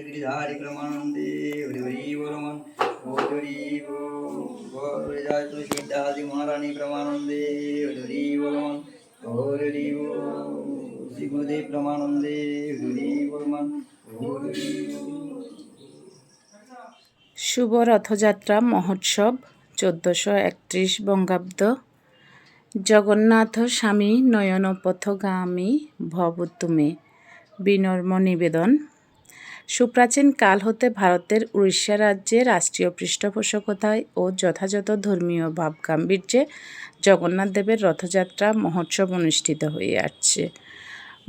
गिरिधारी प्रमानंदे हरि हरि बोलमन हरि जय तुलसीदास महारानी प्रमानंदे हरि हरि बोलमन हरि श्री गुरुदेव प्रमानंदे हरि बोलमन हरि। শুভ রথযাত্রা মহোৎসব 1431 বঙ্গাব্দ। জগন্নাথ স্বামী নয়নপথগামী ভব তুমে বিনম্র নিবেদন। সুপ্রাচীন কাল হতে ভারতের উড়িষ্যা রাজ্যে রাষ্ট্রীয় পৃষ্ঠপোষকতায় ও যথাযথ ধর্মীয় ভাবগাম্ভীর্যে জগন্নাথ দেবের রথযাত্রা মহোৎসব অনুষ্ঠিত হয়ে আসছে।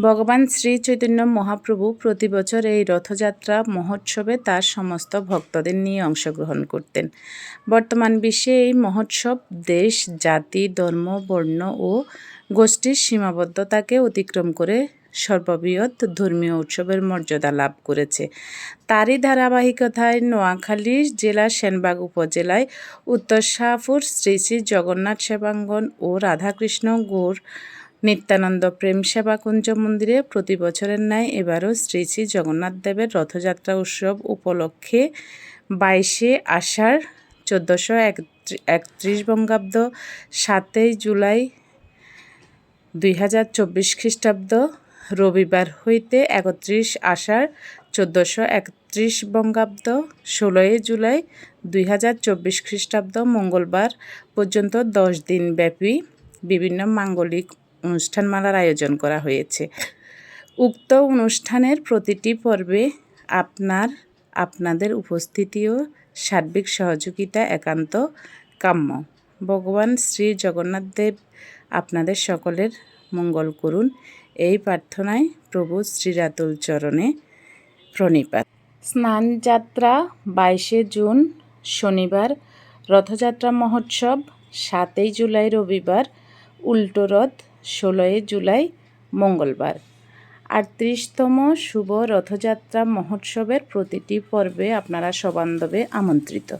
ভগবান শ্রী চৈতন্য মহাপ্রভু প্রতি বছর এই রথযাত্রা মহোৎসবে তার সমস্ত ভক্তদের নিয়ে অংশগ্রহণ করতেন। বর্তমান বিশ্বে এই মহোৎসব দেশ, জাতি, ধর্ম, বর্ণ ও গোষ্ঠীর সীমাবদ্ধতাকে অতিক্রম করে সর্ববৃহৎ ধর্মীয় উৎসবের মর্যাদা লাভ করেছে। তারই ধারাবাহিকতায় নোয়াখালী জেলার সেনবাগ উপজেলায় উত্তর শাহপুর শ্রী শ্রী জগন্নাথ সেবাঙ্গন ও রাধাকৃষ্ণ গৌর নিত্যানন্দ প্রেম সেবাকুঞ্জ মন্দিরে প্রতি বছরের ন্যায় এবারও শ্রী শ্রী জগন্নাথ দেবের রথযাত্রা উৎসব উপলক্ষে 22শে আষাঢ় 1431 বঙ্গাব্দ 7ই জুলাই 2024 খ্রিস্টাব্দ রবিবার হইতে 31 আষাঢ় 1431 বঙ্গাব্দ 16ই জুলাই 2024 খ্রিস্টাব্দ মঙ্গলবার পর্যন্ত 10 দিন ব্যাপী বিভিন্ন মাঙ্গলিক অনুষ্ঠানমালার আয়োজন করা হয়েছে। উক্ত অনুষ্ঠানের প্রতিটি পর্বে আপনাদের উপস্থিতি ও সার্বিক সহযোগিতা একান্ত কাম্য। ভগবান শ্রী জগন্নাথ দেব আপনাদের সকলের মঙ্গল করুন, এই প্রার্থনায় প্রভু শ্রীরাতুল চরণে প্রণিপাত। স্নানযাত্রা 22শে জুন শনিবার, রথযাত্রা মহোৎসব 7ই জুলাই রবিবার, উল্টো রথ 16ই জুলাই মঙ্গলবার। 38তম শুভ রথযাত্রা মহোৎসবের প্রতিটি পর্বে আপনারা সবান্ধবে আমন্ত্রিত।